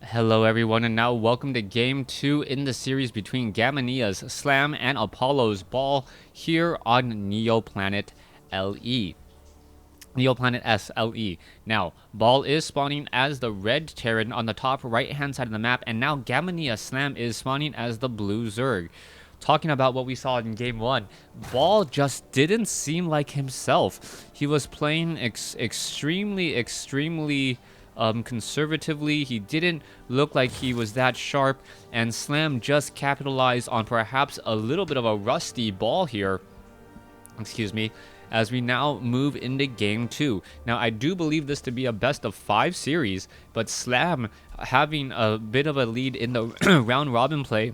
Hello everyone, and now welcome to Game 2 in the series between Gamania's Slam and Apollo's Ball here on Neoplanet LE. Neoplanet SLE. Now, Ball is spawning as the red Terran on the top right-hand side of the map, and now Gamania Slam is spawning as the blue Zerg. Talking about what we saw in Game 1, Ball just didn't seem like himself. He was playing extremely conservatively. He didn't look like he was that sharp, and Slam just capitalized on perhaps a little bit of a rusty Ball here. Excuse me, as we now move into Game 2. Now, I do believe this to be a best-of-5 series, but Slam having a bit of a lead in the round-robin play.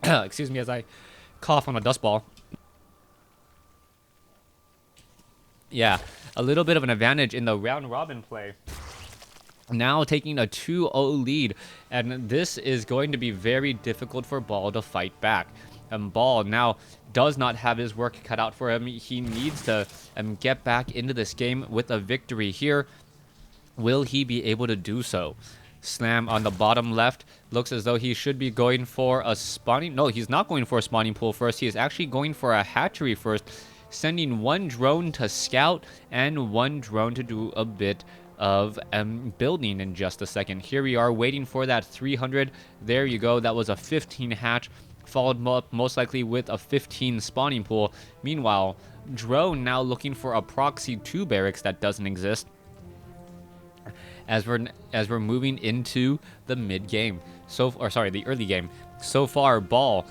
Excuse me as I cough on a dust ball. Yeah, a little bit of an advantage in the round-robin play. Now taking a 2-0 lead, and this is going to be very difficult for Ball to fight back. Ball now does not have his work cut out for him. He needs to get back into this game with a victory here. Will he be able to do so? Slam on the bottom left looks as though he should be going for a spawning. No, he's not going for a spawning pool first. He is actually going for a hatchery first, sending one drone to scout and one drone to do a bit of building in just a second. Here we are waiting for that 300. There you go. That was a 15 hatch, followed up most likely with a 15 spawning pool. Meanwhile, drone now looking for a proxy 2 barracks that doesn't exist. As we're moving into the mid game, the early game. So far, Ball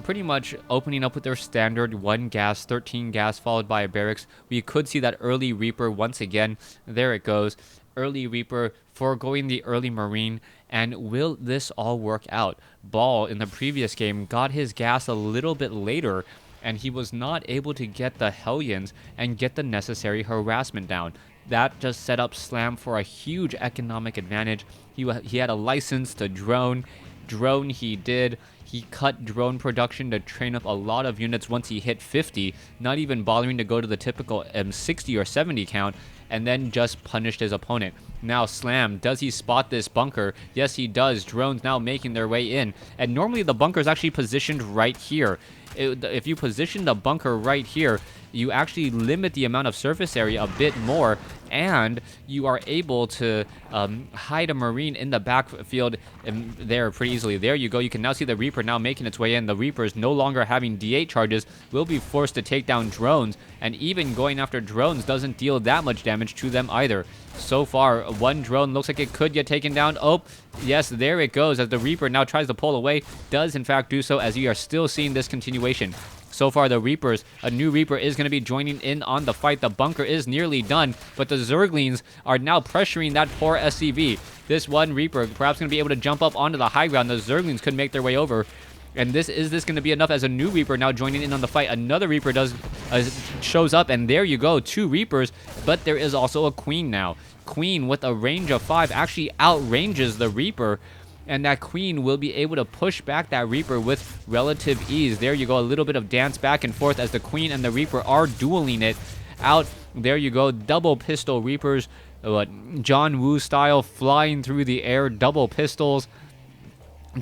pretty much opening up with their standard 1 gas, 13 gas, followed by a barracks. We could see that early Reaper once again. There it goes. Early Reaper foregoing the early Marine. And will this all work out? Ball in the previous game got his gas a little bit later, and he was not able to get the Hellions and get the necessary harassment down. That just set up Slam for a huge economic advantage. He had a license to drone. Drone he did. He cut drone production to train up a lot of units once he hit 50, not even bothering to go to the typical 60 or 70 count, and then just punished his opponent. Now Slam, does he spot this bunker? Yes, he does. Drones now making their way in, and normally the bunker is actually positioned right here. If you position the bunker right here, you actually limit the amount of surface area a bit more, and you are able to hide a Marine in the backfield there pretty easily. There you go. You can now see the Reaper now making its way in. The Reapers no longer having D8 charges will be forced to take down drones, and even going after drones doesn't deal that much damage to them either. So far, one drone looks like it could get taken down. Oh, yes, there it goes as the Reaper now tries to pull away. Does in fact do so, as you are still seeing this continuation. So far, the Reapers, a new Reaper is going to be joining in on the fight. The bunker is nearly done, but the Zerglings are now pressuring that poor SCV. This one Reaper perhaps going to be able to jump up onto the high ground. The Zerglings could make their way over. And is this going to be enough as a new Reaper now joining in on the fight? Another Reaper shows up, and there you go, 2 Reapers, but there is also a Queen now. Queen with a range of 5 actually outranges the Reaper, and that Queen will be able to push back that Reaper with relative ease. There you go, a little bit of dance back and forth as the Queen and the Reaper are dueling it out. There you go, double pistol Reapers, John Woo style, flying through the air, double pistols,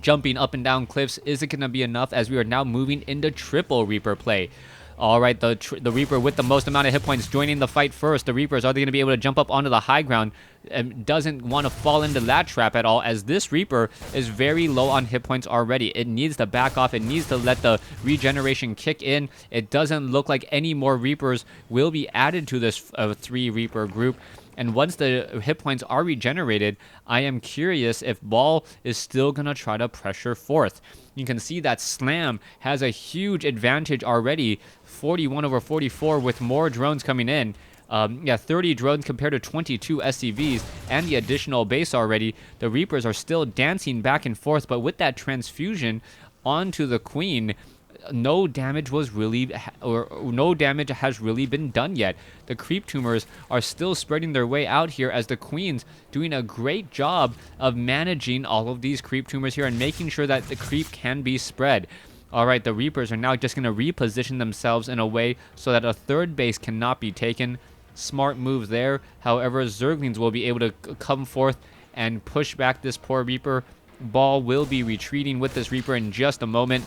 jumping up and down cliffs. Is it going to be enough as we are now moving into triple Reaper play? All right, the Reaper with the most amount of hit points joining the fight first. The Reapers, are they going to be able to jump up onto the high ground? Doesn't want to fall into that trap at all, as this Reaper is very low on hit points already. It needs to back off. It needs to let the regeneration kick in. It doesn't look like any more Reapers will be added to this 3 Reaper group. And once the hit points are regenerated, I am curious if Ball is still going to try to pressure fourth. You can see that Slam has a huge advantage already, 41 over 44 with more drones coming in. 30 drones compared to 22 SCVs and the additional base already. The Reapers are still dancing back and forth, but with that transfusion onto the Queen, no damage has really been done yet. The creep tumors are still spreading their way out here, as the Queen's doing a great job of managing all of these creep tumors here and making sure that the creep can be spread. All right, the Reapers are now just going to reposition themselves in a way so that a third base cannot be taken. Smart move there. However, Zerglings will be able to come forth and push back this poor Reaper. Ball will be retreating with this Reaper in just a moment.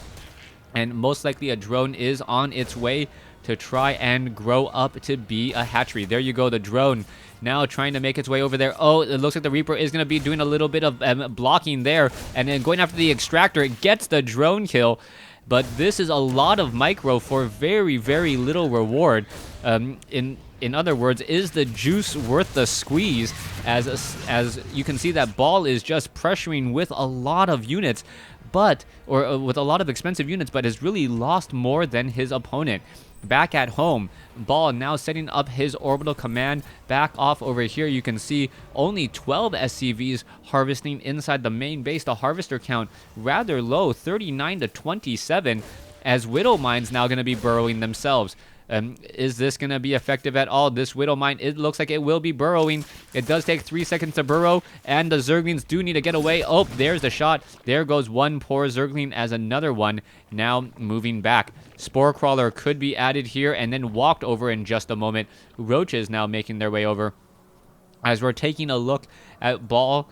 And most likely a drone is on its way to try and grow up to be a hatchery. There you go, the drone now trying to make its way over there. Oh, it looks like the Reaper is going to be doing a little bit of blocking there. And then going after the extractor, it gets the drone kill. But this is a lot of micro for very, very little reward. In other words, is the juice worth the squeeze? As you can see, that Ball is just pressuring with a lot of units, or with a lot of expensive units, but has really lost more than his opponent. Back at home, Ball now setting up his orbital command. Back off over here, you can see only 12 SCVs harvesting inside the main base. The harvester count rather low, 39 to 27, as Widow Mines now going to be burrowing themselves. Is this going to be effective at all? This Widow Mine, it looks like it will be burrowing. It does take 3 seconds to burrow, and the Zerglings do need to get away. Oh, there's the shot. There goes one poor Zergling as another one now moving back. Spore Crawler could be added here and then walked over in just a moment. Roaches now making their way over. As we're taking a look at Ball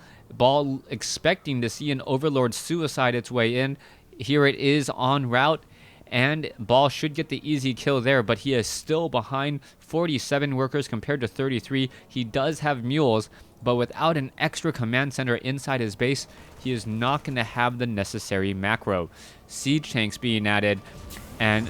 expecting to see an Overlord suicide its way in. Here it is en route. And Ball should get the easy kill there, but he is still behind 47 workers compared to 33. He does have mules, but without an extra command center inside his base, he is not going to have the necessary macro. Siege tanks being added, and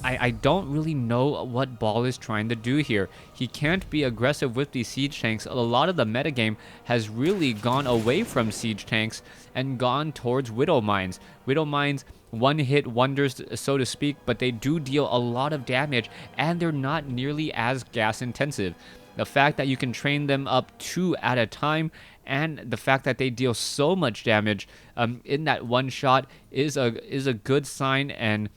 I don't really know what Ball is trying to do here. He can't be aggressive with these siege tanks. A lot of the metagame has really gone away from siege tanks and gone towards Widow Mines. Widow Mines, one-hit wonders, so to speak, but they do deal a lot of damage, and they're not nearly as gas-intensive. The fact that you can train them up 2 at a time, and the fact that they deal so much damage in that one shot is a good sign. And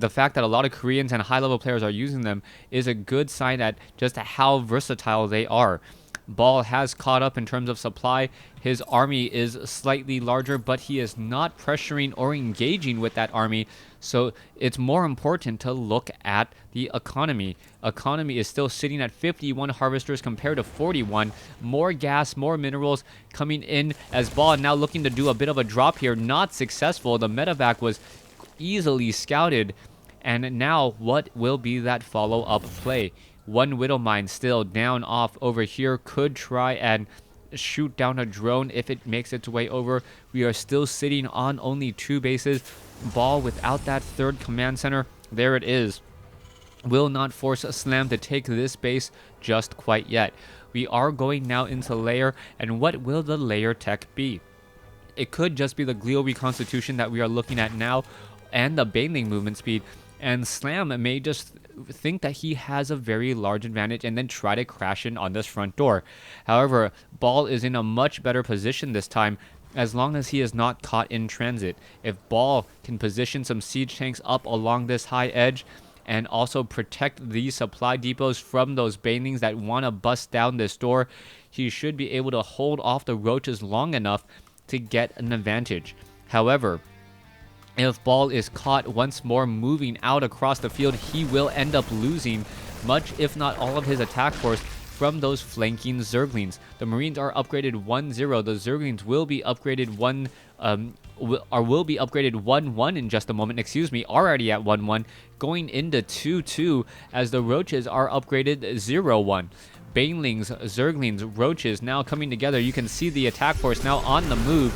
the fact that a lot of Koreans and high-level players are using them is a good sign at just how versatile they are. Ball has caught up in terms of supply. His army is slightly larger, but he is not pressuring or engaging with that army. So it's more important to look at the economy. Economy is still sitting at 51 harvesters compared to 41. More gas, more minerals coming in as Ball now looking to do a bit of a drop here. Not successful. The medevac was easily scouted. And now what will be that follow-up play? One Widow Mine still down off over here. Could try and shoot down a drone if it makes its way over. We are still sitting on only 2 bases. Ball without that 3rd command center. There it is. Will not force a Slam to take this base just quite yet. We are going now into layer, and what will the layer tech be? It could just be the glial reconstitution that we are looking at now, and the Baneling movement speed. And Slam may just think that he has a very large advantage and then try to crash in on this front door. However, Ball is in a much better position this time as long as he is not caught in transit. If Ball can position some siege tanks up along this high edge and also protect these supply depots from those banelings that want to bust down this door, he should be able to hold off the roaches long enough to get an advantage. However, if Ball is caught once more moving out across the field, he will end up losing much, if not all, of his attack force from those flanking Zerglings. The Marines are upgraded 1-0. The Zerglings will be upgraded 1-1 in just a moment. Excuse me, already at 1-1, going into 2-2 as the Roaches are upgraded 0-1. Banelings, Zerglings, Roaches now coming together. You can see the attack force now on the move.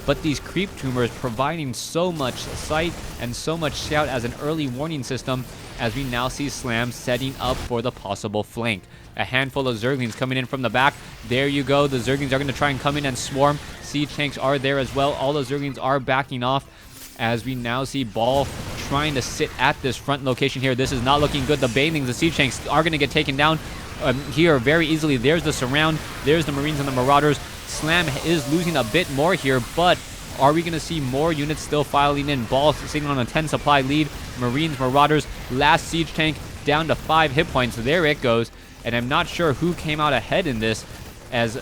But these creep tumors providing so much sight and so much scout as an early warning system as we now see Slam setting up for the possible flank. A handful of Zerglings coming in from the back. There you go. The Zerglings are going to try and come in and swarm. Siege tanks are there as well. All the Zerglings are backing off as we now see Ball trying to sit at this front location here. This is not looking good. The Banelings, the Siege tanks are going to get taken down here very easily. There's the surround. There's the Marines and the Marauders. Slam is losing a bit more here, but are we going to see more units still filing in? Ball sitting on a 10 supply lead. Marines, Marauders, last siege tank down to 5 hit points. There it goes. And I'm not sure who came out ahead in this, as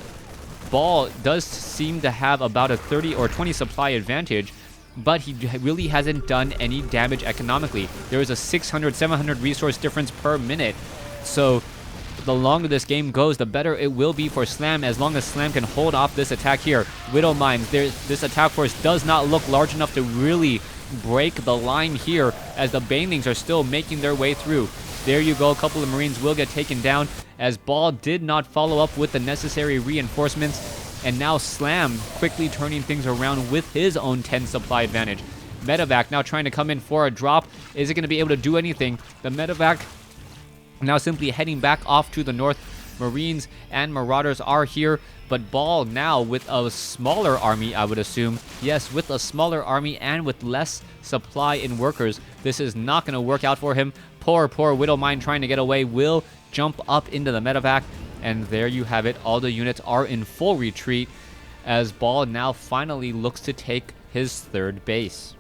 Ball does seem to have about a 30 or 20 supply advantage. but he really hasn't done any damage economically. There is a 600, 700 resource difference per minute. So the longer this game goes, the better it will be for Slam, as long as Slam can hold off this attack here. Widow Mines, this attack force does not look large enough to really break the line here, as the Banelings are still making their way through. There you go, a couple of Marines will get taken down, as Ball did not follow up with the necessary reinforcements, and now Slam quickly turning things around with his own 10 supply advantage. Medevac now trying to come in for a drop. Is it going to be able to do anything? The Medevac now simply heading back off to the north. Marines and Marauders are here, but Ball now with a smaller army, I would assume. Yes, with a smaller army and with less supply in workers, this is not going to work out for him. Poor Widowmine trying to get away will jump up into the medevac, and there you have it. All the units are in full retreat, as Ball now finally looks to take his third base.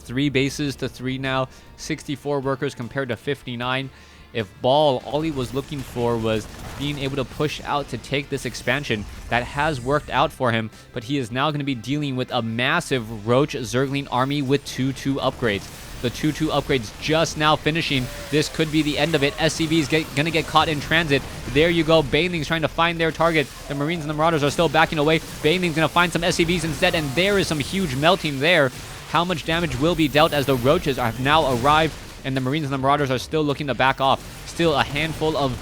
3 bases to 3 now, 64 workers compared to 59. If Ball, all he was looking for was being able to push out to take this expansion, that has worked out for him, but he is now going to be dealing with a massive Roach Zergling army with 2-2 upgrades. The 2-2 upgrades just now finishing. This could be the end of it. SCV is going to get caught in transit. There you go. Banelings trying to find their target. The Marines and the Marauders are still backing away. Banelings going to find some SCVs instead, and there is some huge melting there. How much damage will be dealt as the Roaches have now arrived, and the Marines and the Marauders are still looking to back off. Still a handful of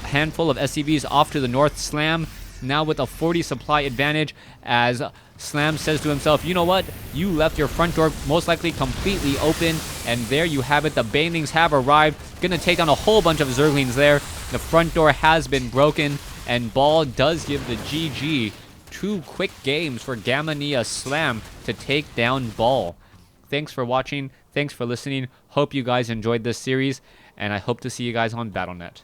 SCVs off to the north. Slam now with a 40 supply advantage, as Slam says to himself, you know what? You left your front door most likely completely open, and there you have it. The Banelings have arrived. Gonna take down a whole bunch of Zerglings there. The front door has been broken, and Ball does give the GG. 2 quick games for Gamania Slam to take down Ball. Thanks for watching. Thanks for listening. Hope you guys enjoyed this series, and I hope to see you guys on Battle.net.